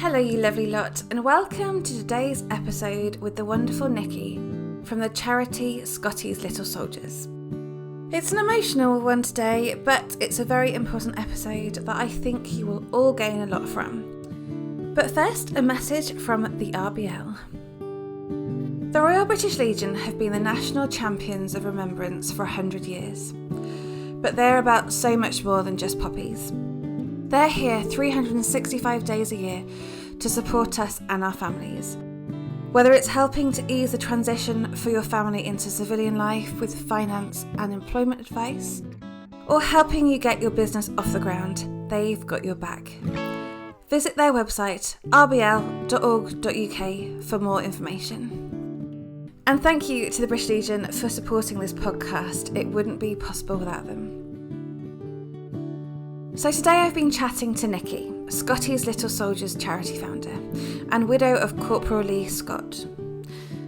Hello you lovely lot, and welcome to today's episode with the wonderful Nikki from the charity Scotty's Little Soldiers. It's an emotional one today, but it's a very important episode that I think you will all gain a lot from. But first, a message from the RBL. The Royal British Legion have been the national champions of remembrance for 100 years. But they're about so much more than just poppies. They're here 365 days a year to support us and our families. Whether it's helping to ease the transition for your family into civilian life with finance and employment advice, or helping you get your business off the ground, they've got your back. Visit their website, rbl.org.uk, for more information. And thank you to the British Legion for supporting this podcast. It wouldn't be possible without them. So today I've been chatting to Nikki, Scotty's Little Soldiers charity founder and widow of Corporal Lee Scott.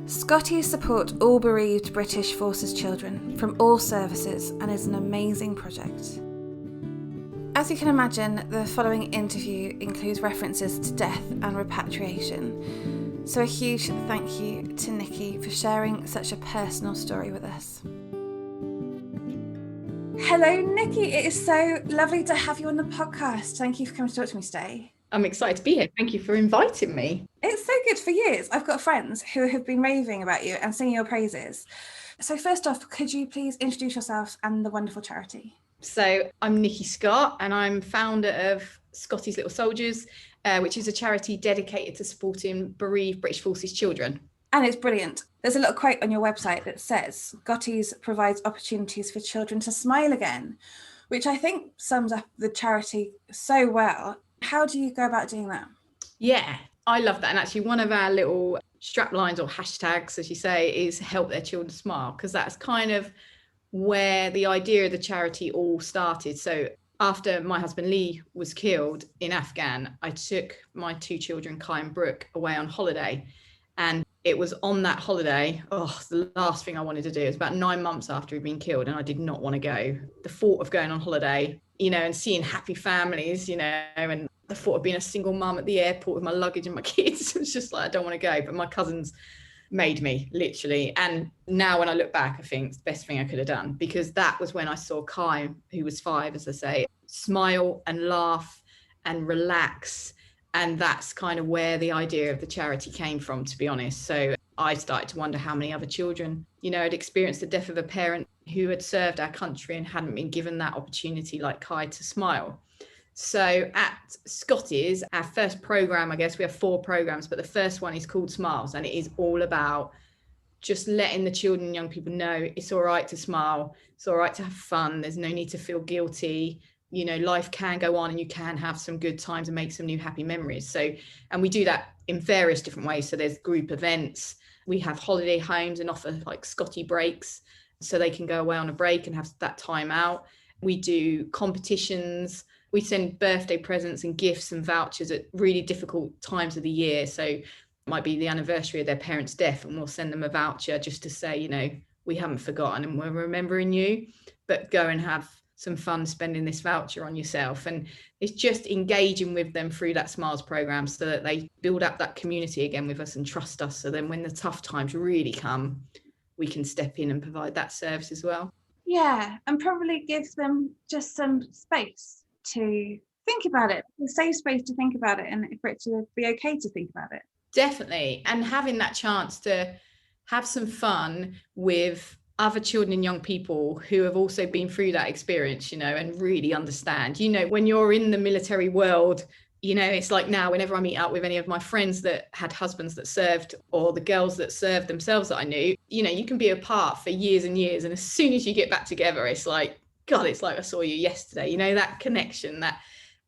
Scotty supports all bereaved British Forces children from all services and is an amazing project. As you can imagine, the following interview includes references to death and repatriation. So a huge thank you to Nikki for sharing such a personal story with us. Hello, Nikki. It is so lovely to have you on the podcast. Thank you for coming to talk to me today. I'm excited to be here. Thank you for inviting me. It's so good. For years, I've got friends who have been raving about you and singing your praises. So first off, could you please introduce yourself and the wonderful charity? So I'm Nikki Scott and I'm founder of Scotty's Little Soldiers, which is a charity dedicated to supporting bereaved British Forces children. And it's brilliant. There's a little quote on your website that says, Scotty's provides opportunities for children to smile again, which I think sums up the charity so well. How do you go about doing that? Yeah, I love that. And actually one of our little strap lines or hashtags, as you say, is help their children smile, because that's kind of where the idea of the charity all started. So after my husband Lee was killed in Afghan, I took my two children, Kai and Brooke, away on holiday. And it was on that holiday, the last thing I wanted to do. It was about 9 months after he'd been killed and I did not want to go. The thought of going on holiday, and seeing happy families, and the thought of being a single mum at the airport with my luggage and my kids, it was just like, I don't want to go. But my cousins made me, literally. And now when I look back, I think it's the best thing I could have done, because that was when I saw Kai, who was 5, as I say, smile and laugh and relax. And that's kind of where the idea of the charity came from, to be honest. So I started to wonder how many other children, had experienced the death of a parent who had served our country and hadn't been given that opportunity like Kai to smile. So at Scotty's, our first program, I guess we have 4 programs, but the first one is called Smiles. And it is all about just letting the children and young people know it's all right to smile. It's all right to have fun. There's no need to feel guilty. Life can go on and you can have some good times and make some new happy memories. So, and we do that in various different ways. So there's group events. We have holiday homes and offer like Scotty breaks so they can go away on a break and have that time out. We do competitions. We send birthday presents and gifts and vouchers at really difficult times of the year. So it might be the anniversary of their parents' death and we'll send them a voucher just to say, we haven't forgotten and we're remembering you, but go and have some fun spending this voucher on yourself. And it's just engaging with them through that Smiles program so that they build up that community again with us and trust us. So then when the tough times really come, we can step in and provide that service as well. Yeah, and probably gives them just some space to think about it, a safe space to think about it, and for it to be okay to think about it. Definitely. And having that chance to have some fun with other children and young people who have also been through that experience, and really understand, when you're in the military world, it's like now whenever I meet up with any of my friends that had husbands that served or the girls that served themselves that I knew, you can be apart for years and years. And as soon as you get back together, it's like, God, it's like I saw you yesterday, that connection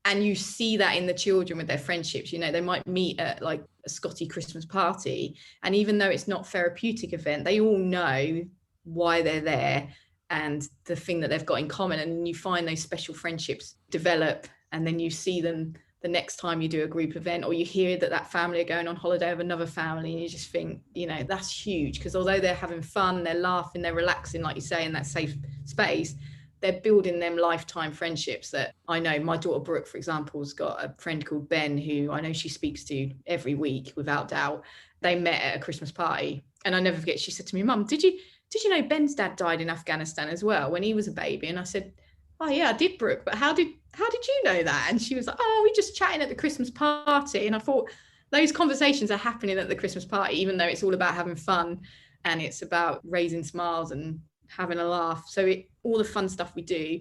and you see that in the children with their friendships. They might meet at like a Scotty Christmas party. And even though it's not a therapeutic event, they all know why they're there and the thing that they've got in common, and you find those special friendships develop, and then you see them the next time you do a group event, or you hear that family are going on holiday with another family, and you just think, that's huge, because although they're having fun, they're laughing, they're relaxing, like you say, in that safe space, they're building them lifetime friendships that I know. My daughter Brooke, for example, has got a friend called Ben, who I know she speaks to every week, without doubt. They met at a Christmas party. And I never forget, she said to me, Mum, did you know Ben's dad died in Afghanistan as well when he was a baby? And I said, oh yeah, I did, Brooke, but how did you know that? And she was like, oh, we just chatting at the Christmas party. And I thought, those conversations are happening at the Christmas party, even though it's all about having fun and it's about raising smiles and having a laugh. So all the fun stuff we do,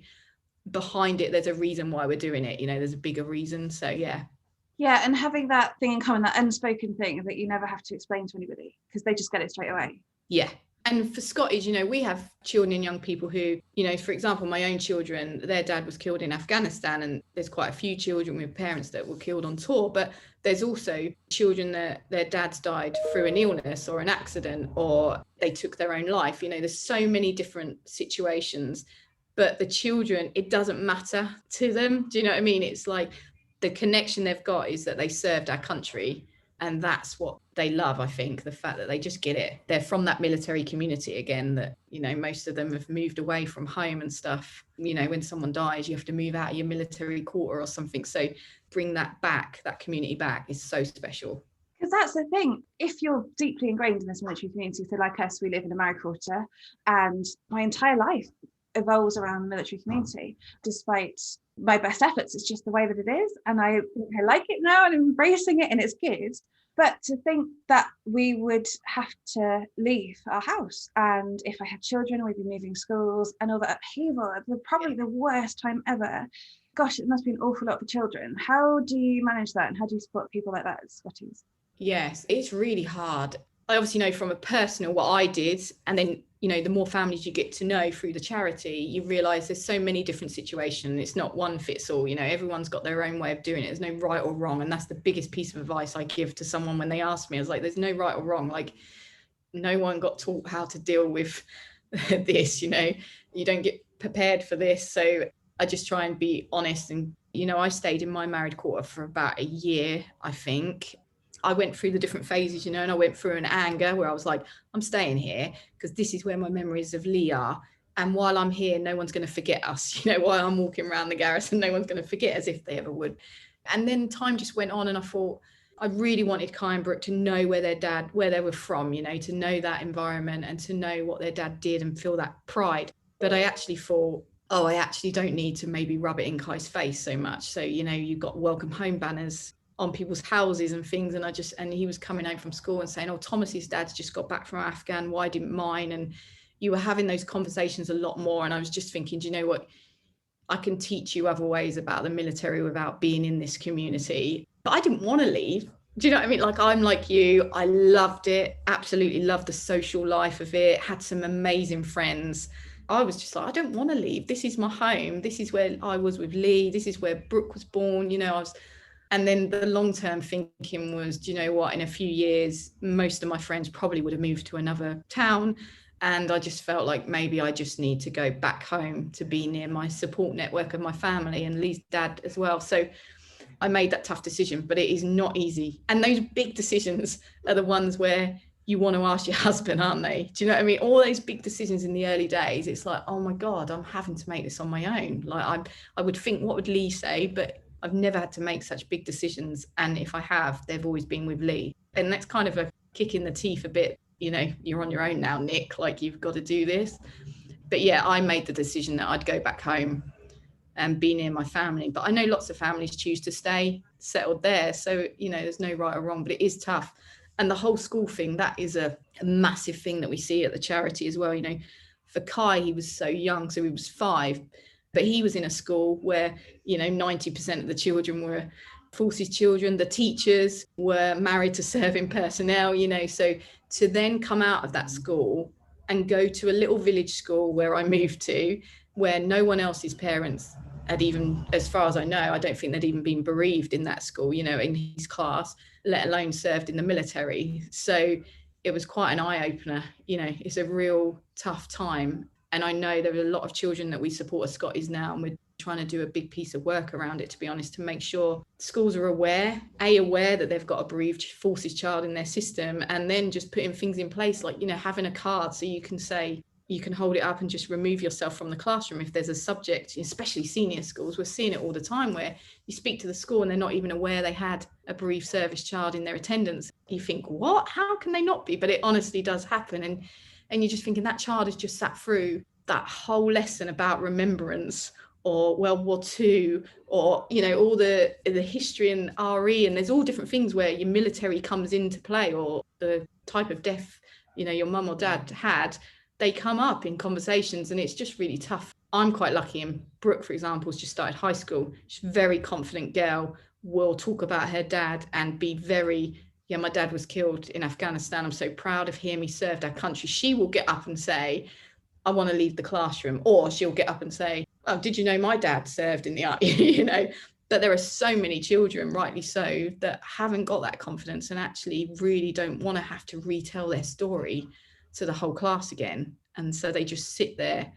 behind it, there's a reason why we're doing it. There's a bigger reason. So yeah. Yeah, and having that thing in common, that unspoken thing that you never have to explain to anybody because they just get it straight away. Yeah. And for Scottish, we have children and young people who, for example, my own children, their dad was killed in Afghanistan, and there's quite a few children with parents that were killed on tour, but there's also children that their dads died through an illness or an accident, or they took their own life. There's so many different situations, but the children, it doesn't matter to them. Do you know what I mean? It's like the connection they've got is that they served our country. And that's what they love, I think, the fact that they just get it. They're from that military community again, that, most of them have moved away from home and stuff. When someone dies, you have to move out of your military quarter or something. So bring that back, that community back, is so special. Because that's the thing, if you're deeply ingrained in this military community, so like us, we live in a married quarter, and my entire life evolves around the military community, despite my best efforts. It's just the way that it is, and I like it now and I'm embracing it, and it's good. But to think that we would have to leave our house, and if I had children, we'd be moving schools and all that upheaval, probably the worst time ever. Gosh, it must be an awful lot for children. How do you manage that, and how do you support people like that at Scotty's? Yes, it's really hard. I obviously know from a personal what I did, and then the more families you get to know through the charity, you realize there's so many different situations. It's not one fits all. Everyone's got their own way of doing it. There's no right or wrong, and that's the biggest piece of advice I give to someone when they ask me. I was like, there's no right or wrong. Like, no one got taught how to deal with this. You don't get prepared for this. So I just try and be honest. And I stayed in my married quarter for about a year, I think. I went through the different phases, and I went through an anger where I was like, I'm staying here because this is where my memories of Lee are. And while I'm here, no one's going to forget us. While I'm walking around the garrison, no one's going to forget, as if they ever would. And then time just went on, and I thought I really wanted Kai and Brooke to know where they were from, to know that environment and to know what their dad did and feel that pride. But I actually thought, I actually don't need to maybe rub it in Kai's face so much. So, you've got welcome home banners on people's houses and things, and he was coming home from school and saying, Thomas's dad's just got back from Afghan, why didn't mine? And you were having those conversations a lot more, and I was just thinking, do you know what, I can teach you other ways about the military without being in this community. But I didn't want to leave. Do you know what I mean? Like, I'm like you, I loved it, absolutely loved the social life of it, had some amazing friends. I was just like, I don't want to leave. This is my home. This is where I was with Lee. This is where Brooke was born. And then the long-term thinking was, do you know what, in a few years, most of my friends probably would have moved to another town. And I just felt like maybe I just need to go back home to be near my support network of my family and Lee's dad as well. So I made that tough decision, but it is not easy. And those big decisions are the ones where you want to ask your husband, aren't they? Do you know what I mean? All those big decisions in the early days, it's like, oh my God, I'm having to make this on my own. Like I would think, what would Lee say? But I've never had to make such big decisions. And if I have, they've always been with Lee. And that's kind of a kick in the teeth a bit. You're on your own now, Nick, like you've got to do this. But yeah, I made the decision that I'd go back home and be near my family. But I know lots of families choose to stay settled there. So, there's no right or wrong, but it is tough. And the whole school thing, that is a massive thing that we see at the charity as well. For Kai, he was so young, so he was 5. But he was in a school where, 90% of the children were forces children. The teachers were married to serving personnel, so to then come out of that school and go to a little village school where I moved to, where no one else's parents had even, as far as I know, I don't think they'd even been bereaved in that school, in his class, let alone served in the military. So it was quite an eye-opener. It's a real tough time. And I know there are a lot of children that we support at Scotty's now, and we're trying to do a big piece of work around it, to be honest, to make sure schools are aware that they've got a bereaved forces child in their system, and then just putting things in place like, having a card so you can say, you can hold it up and just remove yourself from the classroom if there's a subject, especially senior schools. We're seeing it all the time where you speak to the school and they're not even aware they had a bereaved service child in their attendance. You think, what? How can they not be? But it honestly does happen. And you're just thinking that child has just sat through that whole lesson about remembrance, or World War II, or, you know, all the history and RE, and there's all different things where your military comes into play, or the type of death, you know, your mum or dad had, they come up in conversations, and it's just really tough. I'm quite lucky, and Brooke, for example, has just started high school. She's a very confident girl, will talk about her dad and be very, yeah, my dad was killed in Afghanistan. I'm so proud of him. He served our country. She will get up and say, I want to leave the classroom. Or she'll get up and say, oh, did you know my dad served in the army? You know, but there are so many children, rightly so, that haven't got that confidence and actually really don't want to have to retell their story to the whole class again. And so they just sit there,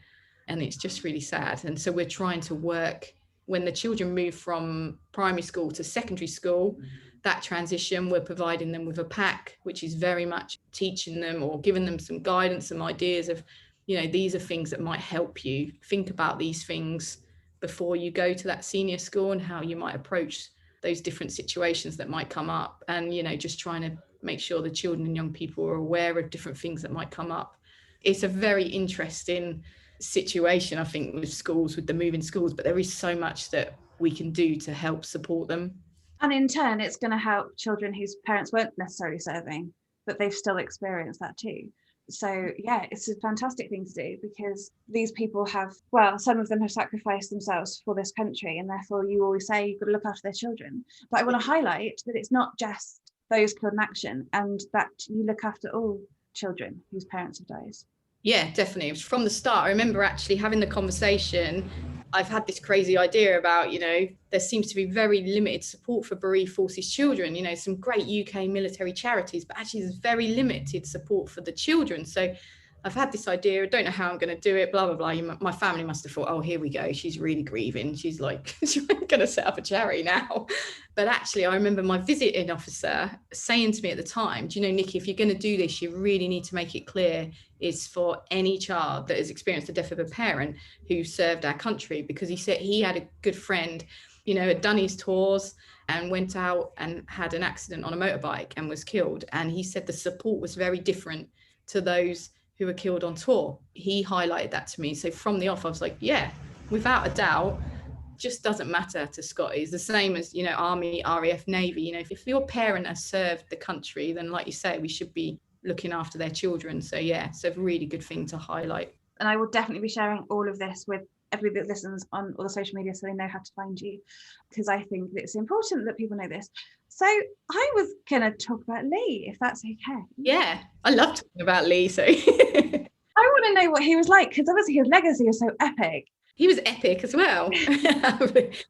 and it's just really sad. And so we're trying to work, when the children move from primary school to secondary school, that transition, we're providing them with a pack, which is very much teaching them or giving them some guidance, some ideas of, you know, these are things that might help you think about these things before you go to that senior school, and how you might approach those different situations that might come up. And, you know, just trying to make sure the children and young people are aware of different things that might come up. It's a very interesting situation, I think, with schools, with the moving schools, but there is so much that we can do to help support them. And in turn, it's going to help children whose parents weren't necessarily serving, but they've still experienced that too. So yeah, it's a fantastic thing to do, because these people have, well, some of them have sacrificed themselves for this country, and therefore you always say you've got to look after their children. But I want to highlight that it's not just those killed in action, and that you look after all children whose parents have died. Yeah, definitely. It was from the start. I remember actually having the conversation. I've had this crazy idea about, you know, there seems to be very limited support for bereaved forces children, you know, some great UK military charities, but actually there's very limited support for the children. So I've had this idea, I don't know how I'm going to do it, blah, blah, blah. My family must have thought, oh, here we go. She's really grieving. She's like, she's going to set up a charity now. But actually, I remember my visiting officer saying to me at the time, do you know, Nikki, if you're going to do this, you really need to make it clear it's for any child that has experienced the death of a parent who served our country. Because he said he had a good friend, you know, had done his tours and went out and had an accident on a motorbike and was killed. And he said the support was very different to those who were killed on tour. He highlighted that to me. So from the off, I was like, yeah, without a doubt, just doesn't matter to Scotty. It's the same as, you know, Army, RAF, Navy. You know, if your parent has served the country, then like you say, we should be looking after their children. So yeah, it's a really good thing to highlight. And I will definitely be sharing all of this with everybody that listens on all the social media, so they know how to find you, because I think it's important that people know this. So I was gonna talk about Lee, if that's okay. Yeah, I love talking about Lee. So I want to know what he was like, because obviously his legacy is so epic. He was epic as well.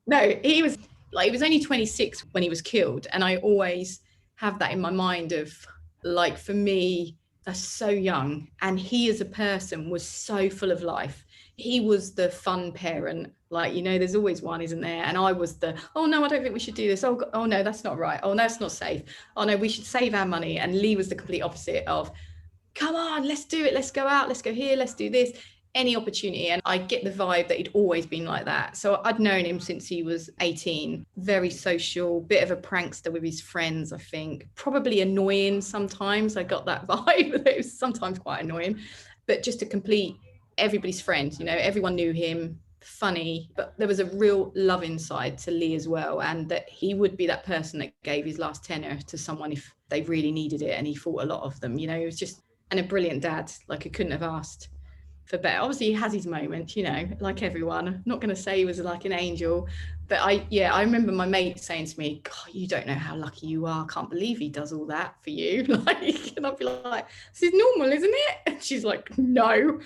No, he was only 26 when he was killed. And I always have that in my mind of, like, for me, that's so young. And he as a person was so full of life. He was the fun parent. Like, you know, there's always one, isn't there? And I was the, oh no, I don't think we should do this. Oh no, that's not right. Oh no, that's not safe. Oh no, we should save our money. And Lee was the complete opposite of, come on, let's do it. Let's go out. Let's go here. Let's do this. Any opportunity. And I get the vibe that he'd always been like that. So I'd known him since he was 18, very social, bit of a prankster with his friends, I think, probably annoying sometimes. I got that vibe. It was sometimes quite annoying, but just a complete everybody's friend, you know, everyone knew him, funny, but there was a real love inside to Lee as well. And that he would be that person that gave his last tenner to someone if they really needed it. And he fought a lot of them, you know, he was just, and a brilliant dad. Like, I couldn't have asked for better. Obviously he has his moments, you know, like everyone. I'm not going to say he was like an angel, but I remember my mate saying to me, God, you don't know how lucky you are. I can't believe he does all that for you. Like, and I'd be like, this is normal, isn't it? And she's like, no.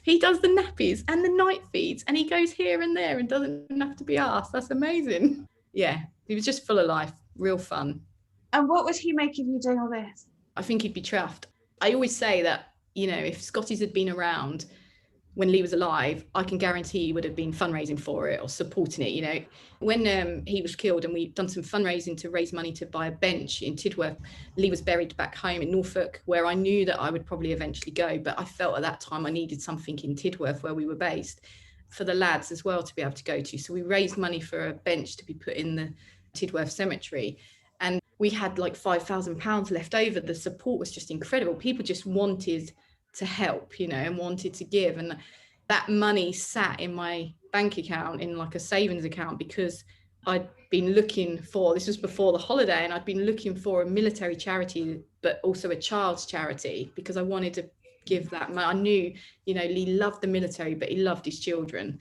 He does the nappies and the night feeds, and he goes here and there and doesn't have to be asked. That's amazing. Yeah, he was just full of life, real fun. And what would he make of you doing all this? I think he'd be chuffed. I always say that, you know, if Scotties had been around when Lee was alive, I can guarantee he would have been fundraising for it or supporting it. You know, when he was killed and we'd done some fundraising to raise money to buy a bench in Tidworth, Lee was buried back home in Norfolk, where I knew that I would probably eventually go. But I felt at that time I needed something in Tidworth, where we were based, for the lads as well to be able to go to. So we raised money for a bench to be put in the Tidworth cemetery. And we had like £5,000 left over. The support was just incredible. People just wanted to help, you know, and wanted to give. And that money sat in my bank account, in like a savings account, because I'd been looking for, this was before the holiday, and I'd been looking for a military charity, but also a child's charity, because I wanted to give that money. I knew, you know, Lee loved the military, but he loved his children.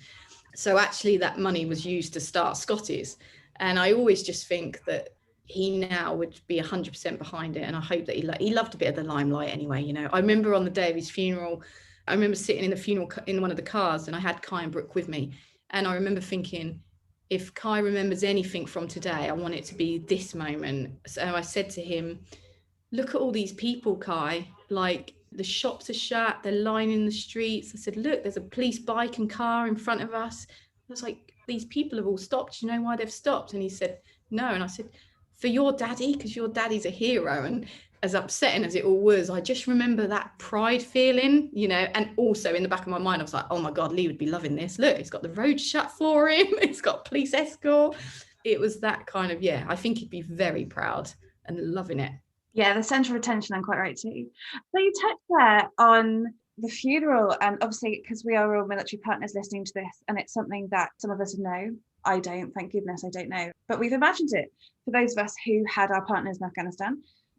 So actually that money was used to start Scotty's. And I always just think that he now would be 100% behind it. And I hope that he loved a bit of the limelight anyway. You know, I remember on the day of his funeral, I remember sitting in the funeral in one of the cars, and I had Kai and Brooke with me. And I remember thinking, if Kai remembers anything from today, I want it to be this moment. So I said to him, look at all these people, Kai, like the shops are shut, they're lining the streets. I said, look, there's a police bike and car in front of us. I was like, these people have all stopped. Do you know why they've stopped? And he said, no. And I said, for your daddy, because your daddy's a hero. And as upsetting as it all was, I just remember that pride feeling, you know. And also in the back of my mind, I was like, oh my God, Lee would be loving this. Look, it's got the road shut for him. It's got police escort. It was that kind of, yeah, I think he'd be very proud and loving it. Yeah, the centre of attention, I'm quite right too. So you touched there on the funeral, and obviously because we are all military partners listening to this, and it's something that some of us know. I don't, thank goodness I don't know. But we've imagined it. For those of us who had our partners in Afghanistan,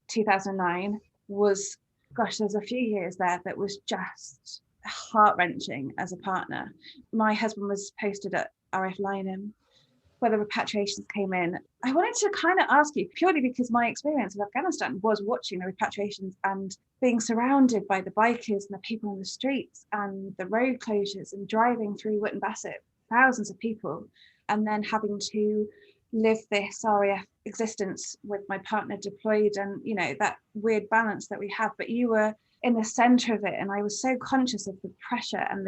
2009 was, gosh, there's a few years there that was just heart-wrenching as a partner. My husband was posted at RF Lynham where the repatriations came in. I wanted to kind of ask you, purely because my experience of Afghanistan was watching the repatriations and being surrounded by the bikers and the people on the streets and the road closures and driving through Wotton Bassett, thousands of people, and then having to live this RAF existence with my partner deployed, and, you know, that weird balance that we have. But you were in the center of it, and I was so conscious of the pressure and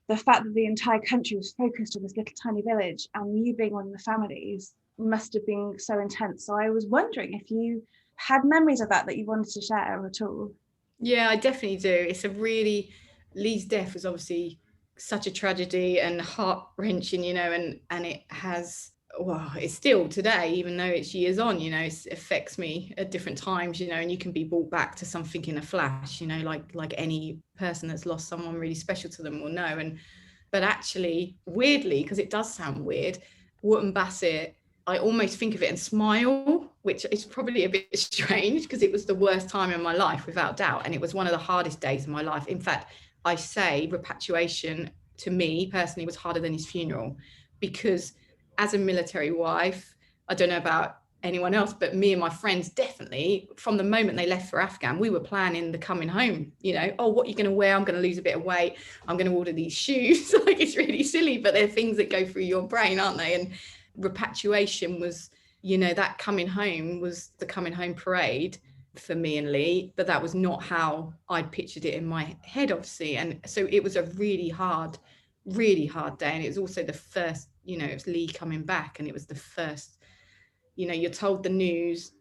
the fact that the entire country was focused on this little tiny village, and you being one of the families must have been so intense. So I was wondering if you had memories of that you wanted to share at all. Yeah, I definitely do. It's a really, Lee's death was obviously such a tragedy and heart-wrenching, you know, and it has, well, it's still today, even though it's years on, you know, it affects me at different times, you know, and you can be brought back to something in a flash, you know, like any person that's lost someone really special to them will know. But actually, weirdly, because it does sound weird, Wotton Bassett, I almost think of it and smile, which is probably a bit strange because it was the worst time in my life, without doubt. And it was one of the hardest days of my life. In fact, I say repatriation to me personally was harder than his funeral, because as a military wife, I don't know about anyone else, but me and my friends, definitely from the moment they left for Afghan, we were planning the coming home, you know, oh, what are you going to wear? I'm going to lose a bit of weight. I'm going to order these shoes. Like, it's really silly, but they're things that go through your brain, aren't they? And repatriation was, you know, that coming home was the coming home parade for me and Lee, but that was not how I'd pictured it in my head, obviously. And so it was a really hard day. And it was also the first, you know, it was Lee coming back, and it was the first, you know, you're told the news,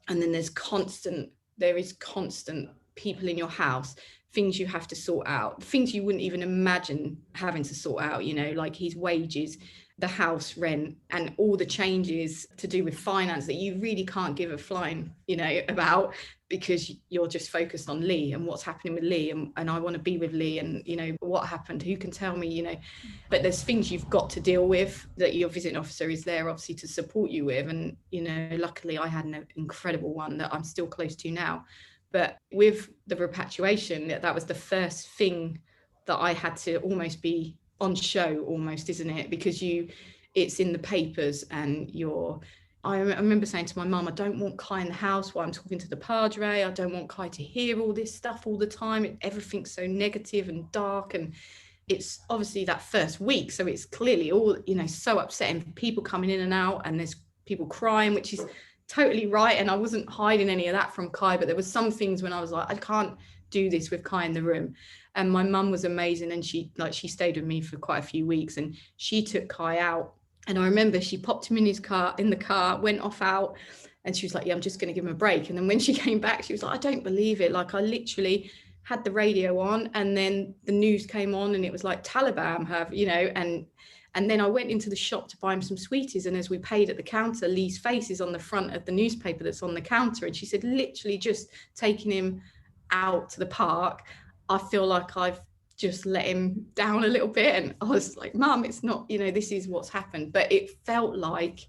and then there is constant people in your house, things you have to sort out, things you wouldn't even imagine having to sort out, you know, like his wages, the house rent, and all the changes to do with finance that you really can't give a flying, you know, about, because you're just focused on Lee and what's happening with Lee, and I want to be with Lee, and, you know, what happened, who can tell me, you know. But there's things you've got to deal with that your visiting officer is there obviously to support you with. And, you know, luckily I had an incredible one that I'm still close to now. But with the repatriation, that was the first thing that I had to almost be on show, almost, isn't it? Because it's in the papers, and I remember saying to my mum, I don't want Kai in the house while I'm talking to the Padre. I don't want Kai to hear all this stuff all the time. Everything's so negative and dark, and it's obviously that first week, so it's clearly all, you know, so upsetting, people coming in and out, and there's people crying, which is totally right. And I wasn't hiding any of that from Kai, but there was some things when I was like, I can't do this with Kai in the room. And my mum was amazing, and she stayed with me for quite a few weeks, and she took Kai out. And I remember she popped him in the car, went off out, and she was like, yeah, I'm just going to give him a break. And then when she came back, she was like, I don't believe it. Like, I literally had the radio on, and then the news came on, and it was like Taliban have, you know, and then I went into the shop to buy him some sweeties. And as we paid at the counter, Lee's face is on the front of the newspaper that's on the counter. And she said, literally just taking him out to the park, I feel like I've just let him down a little bit. And I was like, Mum, it's not, you know, this is what's happened. But it felt like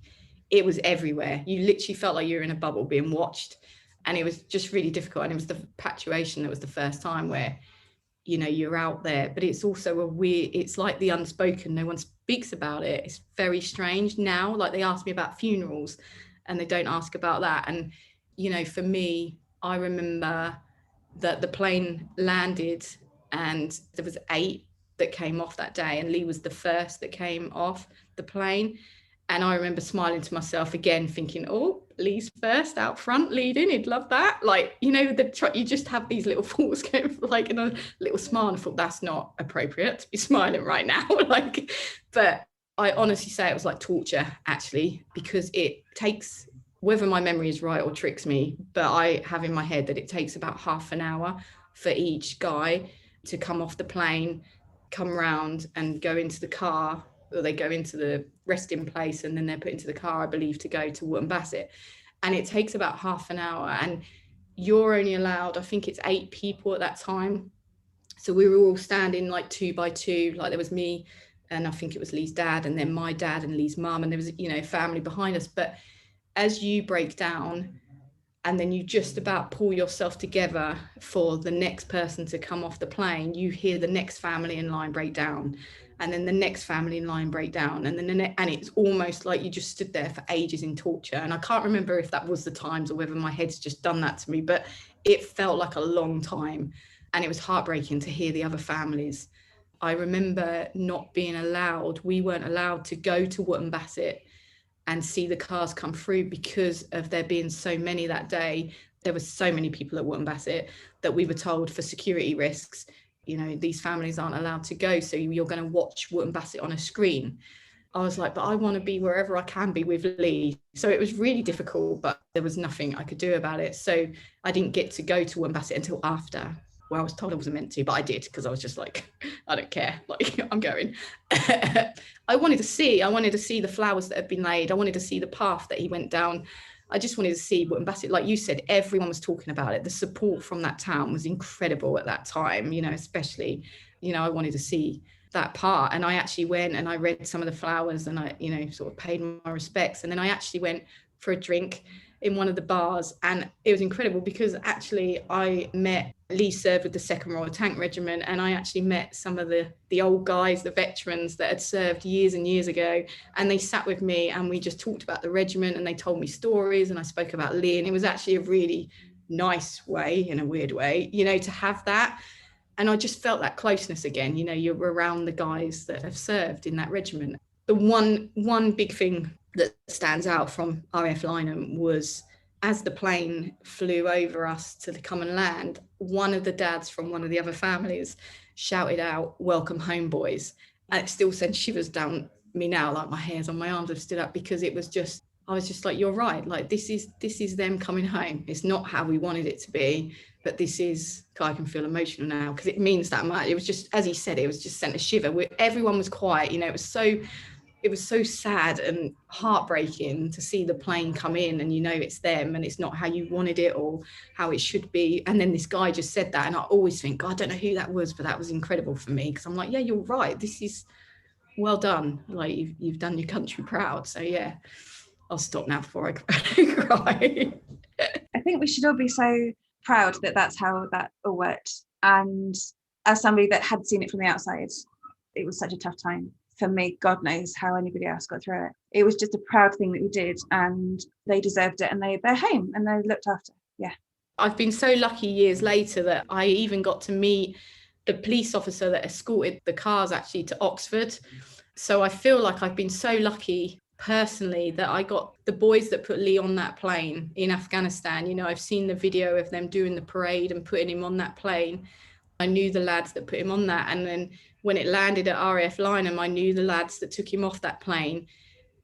it was everywhere. You literally felt like you were in a bubble being watched. And it was just really difficult. And it was the repatriation that was the first time where, you know, you're out there. But it's also it's like the unspoken. No one speaks about it. It's very strange now. Like, they ask me about funerals and they don't ask about that. And, you know, for me, I remember that the plane landed and there was 8 that came off that day, and Lee was the first that came off the plane. And I remember smiling to myself again, thinking, oh, Lee's first out front leading, he'd love that. Like, you know, you just have these little thoughts going like in a little smile, and I thought, that's not appropriate to be smiling right now. Like, but I honestly say it was like torture, actually, because it takes, whether my memory is right or tricks me, but I have in my head that it takes about half an hour for each guy to come off the plane, come round and go into the car, or they go into the resting place, and then they're put into the car, I believe, to go to Wootton Bassett. And it takes about half an hour, and you're only allowed, I think it's 8 people at that time. So we were all standing like 2 by 2, like there was me, and I think it was Lee's dad, and then my dad and Lee's mum, and there was, you know, family behind us. But as you break down, and then you just about pull yourself together for the next person to come off the plane, you hear the next family in line break down, and then the next family in line break down, and then and it's almost like you just stood there for ages in torture. And I can't remember if that was the times or whether my head's just done that to me, but it felt like a long time, and it was heartbreaking to hear the other families. I remember not being allowed, we weren't allowed to go to Wootton Bassett and see the cars come through because of there being so many that day. There were so many people at Wootton Bassett that we were told, for security risks, you know, these families aren't allowed to go, so you're going to watch Wootton Bassett on a screen. I was like, but I want to be wherever I can be with Lee. So it was really difficult, but there was nothing I could do about it. So I didn't get to go to Wootton Bassett until after. Well, I was told I wasn't meant to, but I did, because I was just like, I don't care, like, I'm going. I wanted to see the flowers that had been laid. I wanted to see the path that he went down. I just wanted to see Wootton Bassett. Like you said, everyone was talking about it. The support from that town was incredible at that time, you know, especially, you know, I wanted to see that part. And I actually went and I read some of the flowers, and I, you know, sort of paid my respects. And then I actually went for a drink in one of the bars, and it was incredible because actually I met, Lee served with the 2nd Royal Tank Regiment, and I actually met some of the old guys, the veterans that had served years and years ago, and they sat with me and we just talked about the regiment, and they told me stories, and I spoke about Lee, and it was actually a really nice way, in a weird way, you know, to have that. And I just felt that closeness again, you know, you're around the guys that have served in that regiment. The one big thing that stands out from RAF Lynham was, as the plane flew over us to come and land, one of the dads from one of the other families shouted out, "Welcome home, boys." And it still sends shivers down me now, like my hairs on my arms have stood up, because it was just, I was just like, you're right, like this is them coming home. It's not how we wanted it to be, but this is, I can feel emotional now because it means that much. It was just, as he said, it was just sent a shiver. Everyone was quiet, you know, it was so sad and heartbreaking to see the plane come in, and you know it's them and it's not how you wanted it or how it should be. And then this guy just said that, and I always think, God, I don't know who that was, but that was incredible for me, because I'm like, yeah, you're right, this is well done, like you've done your country proud. So yeah, I'll stop now before I cry. I think we should all be so proud that that's how that all worked. And as somebody that had seen it from the outside, it was such a tough time for me. God knows how anybody else got through it. It was just a proud thing that we did, and they deserved it, and they're home and they're looked after. Yeah. I've been so lucky years later that I even got to meet the police officer that escorted the cars actually to Oxford. So I feel like I've been so lucky personally that I got the boys that put Lee on that plane in Afghanistan. You know, I've seen the video of them doing the parade and putting him on that plane. I knew the lads that put him on that. And then when it landed at RAF Lynham, I knew the lads that took him off that plane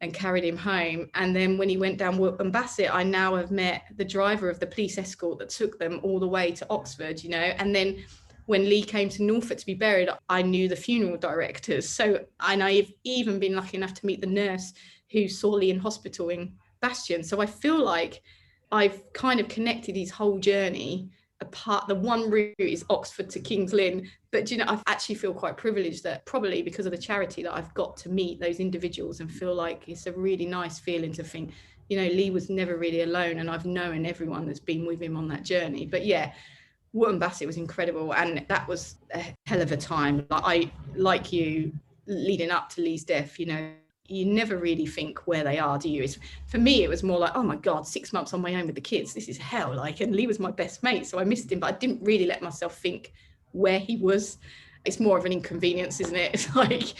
and carried him home. And then when he went down Wootton Bassett, I now have met the driver of the police escort that took them all the way to Oxford, you know. And then when Lee came to Norfolk to be buried, I knew the funeral directors. So, and I've even been lucky enough to meet the nurse who saw Lee in hospital in Bastion. So I feel like I've kind of connected his whole journey apart. The one route is Oxford to King's Lynn, but you know, I actually feel quite privileged that probably because of the charity that I've got to meet those individuals and feel like it's a really nice feeling to think, you know, Lee was never really alone, and I've known everyone that's been with him on that journey. But yeah, Wootton Bassett was incredible, and that was a hell of a time. Like you, leading up to Lee's death, you know, you never really think where they are, do you? For me, it was more like, oh my God, 6 months on my own with the kids. This is hell. Like, and Lee was my best mate, so I missed him, but I didn't really let myself think where he was. It's more of an inconvenience, isn't it? It's like,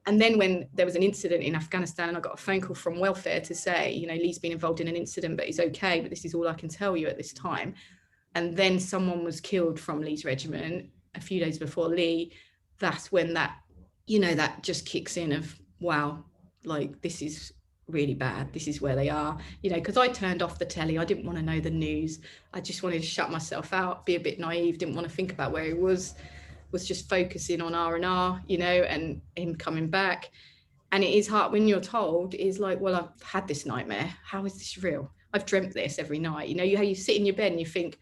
and then when there was an incident in Afghanistan, and I got a phone call from welfare to say, you know, Lee's been involved in an incident, but he's okay, but this is all I can tell you at this time. And then someone was killed from Lee's regiment a few days before Lee. That's when that, you know, that just kicks in of, wow, like, this is really bad. This is where they are, you know, because I turned off the telly. I didn't want to know the news. I just wanted to shut myself out, be a bit naive, didn't want to think about where he was just focusing on R&R, you know, and him coming back. And it is hard when you're told, is like, well, I've had this nightmare. How is this real? I've dreamt this every night. You know, how you sit in your bed and you think,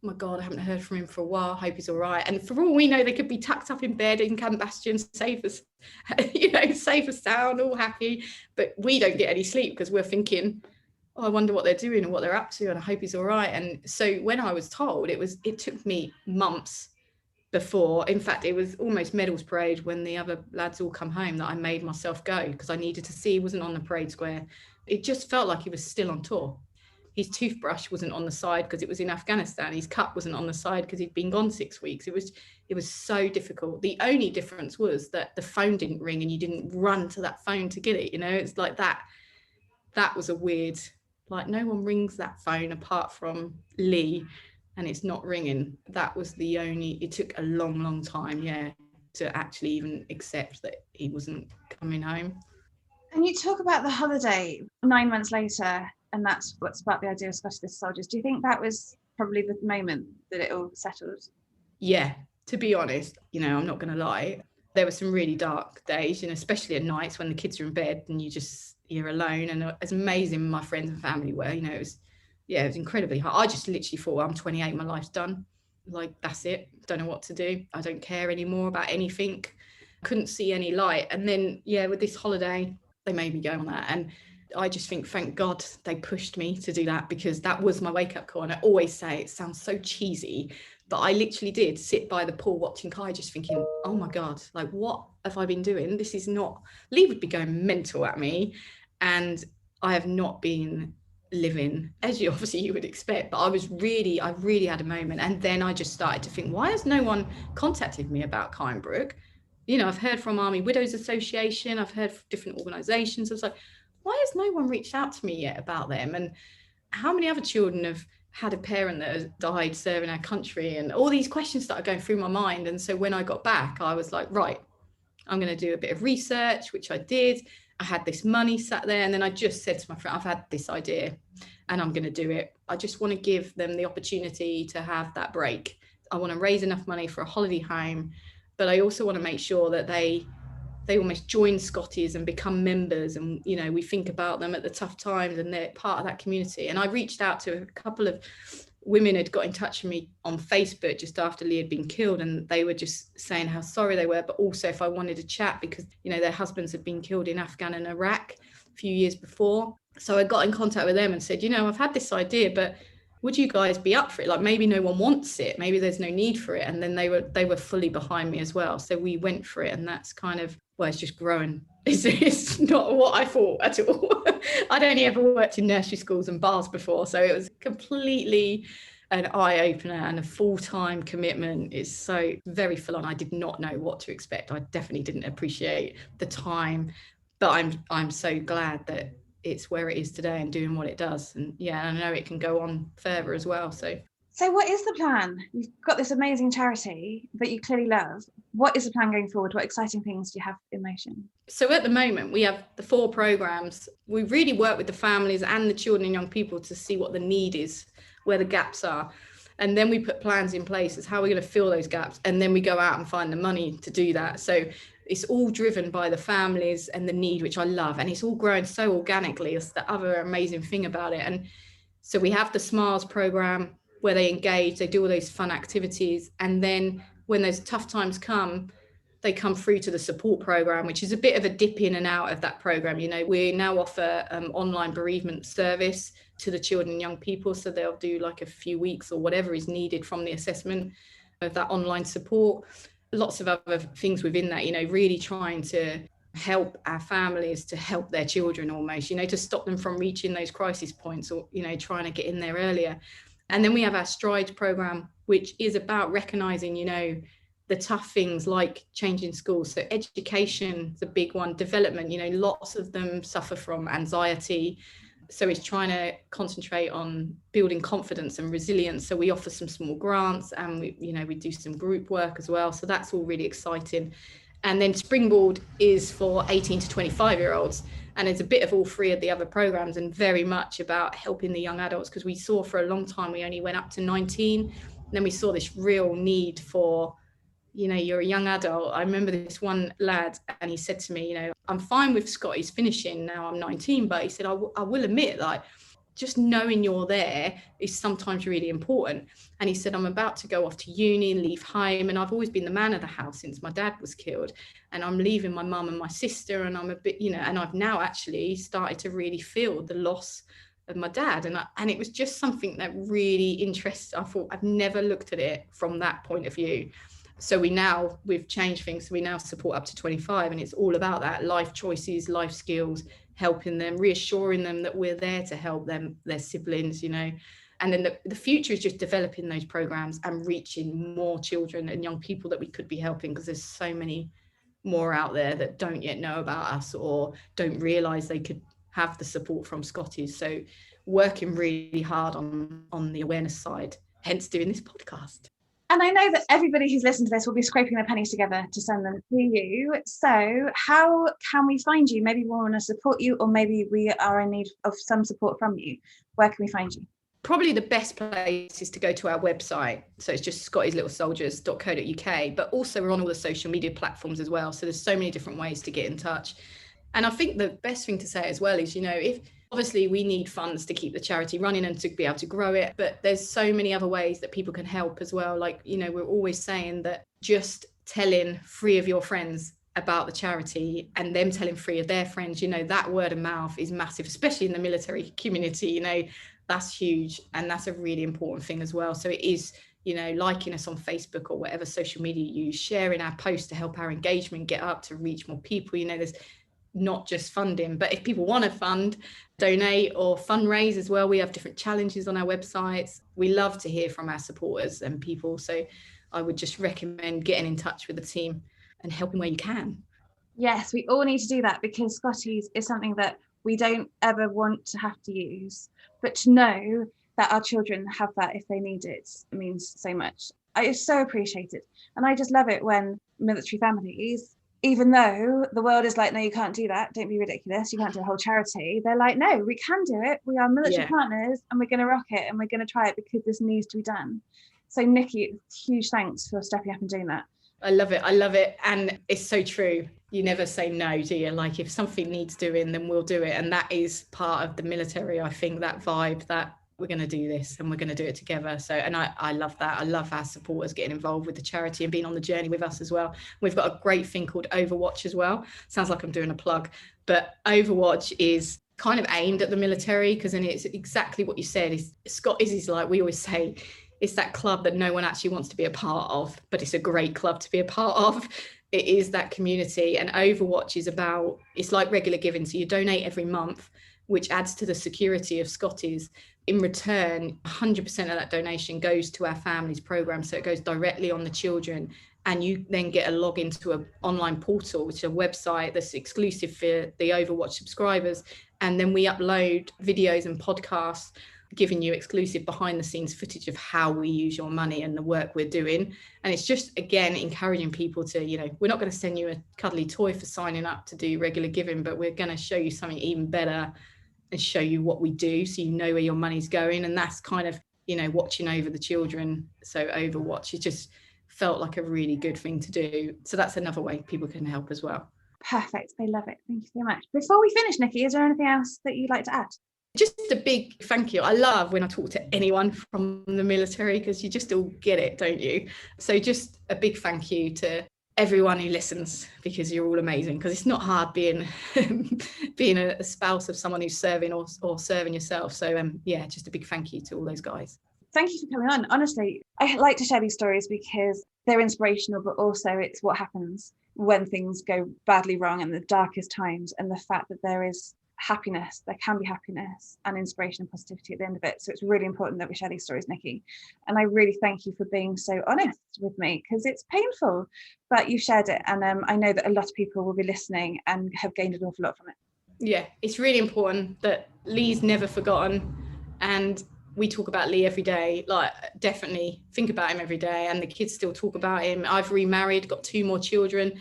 oh my God, I haven't heard from him for a while. I hope he's all right. And for all we know, they could be tucked up in bed in Camp Bastion, safe as, you know, safe as sound, all happy. But we don't get any sleep because we're thinking, oh, I wonder what they're doing and what they're up to, and I hope he's all right. And so when I was told, it took me months before. In fact, it was almost medals parade when the other lads all come home that I made myself go, because I needed to see he wasn't on the parade square. It just felt like he was still on tour. His toothbrush wasn't on the side because it was in Afghanistan. His cup wasn't on the side because he'd been gone 6 weeks. It was so difficult. The only difference was that the phone didn't ring and you didn't run to that phone to get it. You know, it's like that was a weird, like, no one rings that phone apart from Lee, and it's not ringing. That was the only, it took a long, long time, yeah, to actually even accept that he wasn't coming home. And you talk about the holiday 9 months later, and that's what's about the idea of Scotty Little Soldiers. Do you think that was probably the moment that it all settled? Yeah, to be honest, you know, I'm not going to lie. There were some really dark days, you know, especially at nights when the kids are in bed and you're alone. And as amazing my friends and family were, you know, it was incredibly hard. I just literally thought, well, I'm 28, my life's done. Like, that's it. Don't know what to do. I don't care anymore about anything. Couldn't see any light. And then, yeah, with this holiday, they made me go on that. And I just think, thank God they pushed me to do that, because that was my wake-up call. And I always say, it sounds so cheesy, but I literally did sit by the pool watching Kai, just thinking, oh my God, like, what have I been doing? This is not, Lee would be going mental at me. And I have not been living as you would expect, but I really had a moment. And then I just started to think, why has no one contacted me about Kai and Brooke? You know, I've heard from Army Widows Association, I've heard from different organizations. I was like, why has no one reached out to me yet about them? And how many other children have had a parent that has died serving our country? And all these questions started going through my mind. And so when I got back, I was like, right, I'm going to do a bit of research, which I did. I had this money sat there, and then I just said to my friend, I've had this idea and I'm going to do it. I just want to give them the opportunity to have that break. I want to raise enough money for a holiday home, but I also want to make sure that they almost join Scotty's and become members. And, you know, we think about them at the tough times and they're part of that community. And I reached out to a couple of women who'd got in touch with me on Facebook just after Lee had been killed. And they were just saying how sorry they were, but also if I wanted to chat, because, you know, their husbands had been killed in Afghan and Iraq a few years before. So I got in contact with them and said, you know, I've had this idea, but would you guys be up for it? Like, maybe no one wants it. Maybe there's no need for it. And then they were fully behind me as well. So we went for it. And that's kind of, well, it's just growing. It's not what I thought at all. I'd only ever worked in nursery schools and bars before. So it was completely an eye-opener and a full-time commitment. It's so very full on. I did not know what to expect. I definitely didn't appreciate the time. But I'm so glad that it's where it is today and doing what it does. And I know it can go on further as well. So what is the plan? You've got this amazing charity that you clearly love. What is the plan going forward? What exciting things do you have in motion? So at the moment, we have the 4 programs. We really work with the families and the children and young people to see what the need is, where the gaps are. And then we put plans in place as how we're going to fill those gaps. And then we go out and find the money to do that. So it's all driven by the families and the need, which I love. And it's all growing so organically. It's the other amazing thing about it. And so we have the Smiles program where they engage, they do all those fun activities. And then when those tough times come, they come through to the support program, which is a bit of a dip in and out of that program. We now offer online bereavement service to the children and young people. So they'll do like a few weeks or whatever is needed from the assessment of that online support. Lots of other things within that, really trying to help our families to help their children almost, to stop them from reaching those crisis points or, trying to get in there earlier. And then we have our Strides program, which is about recognizing, the tough things like changing schools. So education is a big one, development, lots of them suffer from anxiety. So it's trying to concentrate on building confidence and resilience. So we offer some small grants and we do some group work as well. So that's all really exciting. And then Springboard is for 18 to 25-year-olds. And it's a bit of all 3 of the other programs and very much about helping the young adults, because we saw for a long time we only went up to 19. And then we saw this real need for, you're a young adult. I remember this one lad and he said to me, I'm fine with Scotty's finishing now, I'm 19, but he said, I will admit, like, just knowing you're there is sometimes really important. And he said, I'm about to go off to uni and leave home. And I've always been the man of the house since my dad was killed. And I'm leaving my mum and my sister. And I'm a bit, and I've now actually started to really feel the loss of my dad. And it was just something that really interested. I thought I've never looked at it from that point of view. So we've changed things. So we now support up to 25. And it's all about that life choices, life skills, helping them, reassuring them that we're there to help them, their siblings, and then the future is just developing those programs and reaching more children and young people that we could be helping, because there's so many more out there that don't yet know about us or don't realize they could have the support from Scotty's. So working really hard on the awareness side, hence doing this podcast. And I know that everybody who's listened to this will be scraping their pennies together to send them to you. So how can we find you? Maybe we want to support you, or maybe we are in need of some support from you. Where can we find you? Probably the best place is to go to our website. So it's just scottieslittle.soldiers.co.uk, but also we're on all the social media platforms as well. So there's so many different ways to get in touch. And I think the best thing to say as well is, if obviously we need funds to keep the charity running and to be able to grow it, but there's so many other ways that people can help as well. Like, we're always saying that just telling 3 of your friends about the charity and them telling 3 of their friends, that word of mouth is massive, especially in the military community, that's huge. And that's a really important thing as well. So it is, liking us on Facebook or whatever social media you use, sharing our posts to help our engagement get up to reach more people. There's not just funding, but if people want to fund, donate or fundraise as well, we have different challenges on our websites. We love to hear from our supporters and people. So I would just recommend getting in touch with the team and helping where you can. Yes, we all need to do that, because Scotty's is something that we don't ever want to have to use, but to know that our children have that if they need it means so much. I so appreciate it. And I just love it when military families, even though the world is like, no, you can't do that, don't be ridiculous, you can't do a whole charity, they're like, no, we can do it, we are military partners and we're going to rock it and we're going to try it because this needs to be done. So Nikki, huge thanks for stepping up and doing that. I love it. And it's so true. You never say no, do you? Like, if something needs doing, then we'll do it. And that is part of the military, I think, that vibe that we're going to do this and we're going to do it together. So, and I love that. I love our supporters getting involved with the charity and being on the journey with us as well. We've got a great thing called Overwatch as well. Sounds like I'm doing a plug, but Overwatch is kind of aimed at the military, because then it's exactly what you said. Scotty's is like, we always say, it's that club that no one actually wants to be a part of, but it's a great club to be a part of. It is that community. And Overwatch is about, it's like regular giving. So you donate every month, which adds to the security of Scotty's. In return, 100% of that donation goes to our families program. So it goes directly on the children and you then get a login to an online portal, which is a website that's exclusive for the Overwatch subscribers. And then we upload videos and podcasts giving you exclusive behind the scenes footage of how we use your money and the work we're doing. And it's just, again, encouraging people to, we're not going to send you a cuddly toy for signing up to do regular giving, but we're going to show you something even better and show you what we do so you know where your money's going. And that's kind of, watching over the children. So Overwatch, it just felt like a really good thing to do. So that's another way people can help as well. Perfect. I love it. Thank you so much. Before we finish, Nikki, is there anything else that you'd like to add? Just a big thank you. I love when I talk to anyone from the military, because you just all get it, don't you? So just a big thank you to everyone who listens, because you're all amazing. Because it's not hard being a spouse of someone who's serving or serving yourself. So just a big thank you to all those guys. Thank you for coming on. Honestly, I like to share these stories because they're inspirational, but also it's what happens when things go badly wrong in the darkest times, and the fact that there is happiness, there can be happiness and inspiration and positivity at the end of it. So it's really important that we share these stories, Nikki. And I really thank you for being so honest with me, because it's painful, but you shared it. And I know that a lot of people will be listening and have gained an awful lot from it. Yeah, it's really important that Lee's never forgotten. And we talk about Lee every day, like definitely think about him every day. And the kids still talk about him. I've remarried, got 2 more children.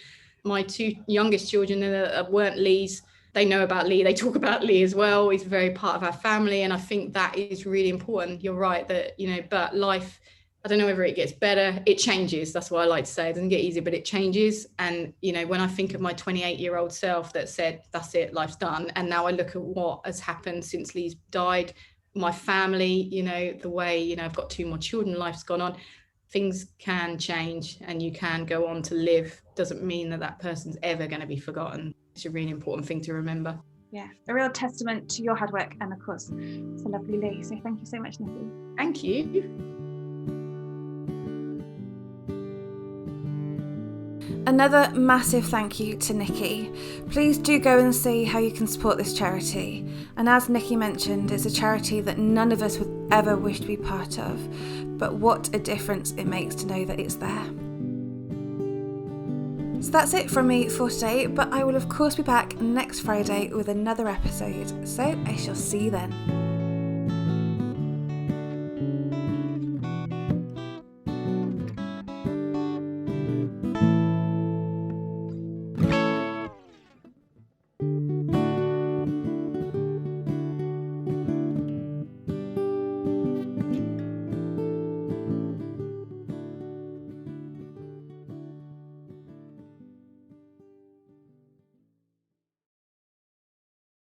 My 2 youngest children weren't Lee's. They know about Lee. They talk about Lee as well. He's very part of our family. And I think that is really important. You're right that, but life, I don't know whether it gets better. It changes. That's what I like to say. It doesn't get easier, but it changes. And, when I think of my 28-year-old self that said, that's it, life's done. And now I look at what has happened since Lee's died, my family, the way, I've got 2 more children, life's gone on. Things can change and you can go on to live. Doesn't mean that person's ever going to be forgotten. It's a really important thing to remember. Yeah, a real testament to your hard work, and of course, it's a lovely Lee. So thank you so much, Nikki. Thank you. Another massive thank you to Nikki. Please do go and see how you can support this charity. And as Nikki mentioned, it's a charity that none of us would ever wish to be part of, but what a difference it makes to know that it's there. So that's it from me for today, but I will of course be back next Friday with another episode, so I shall see you then.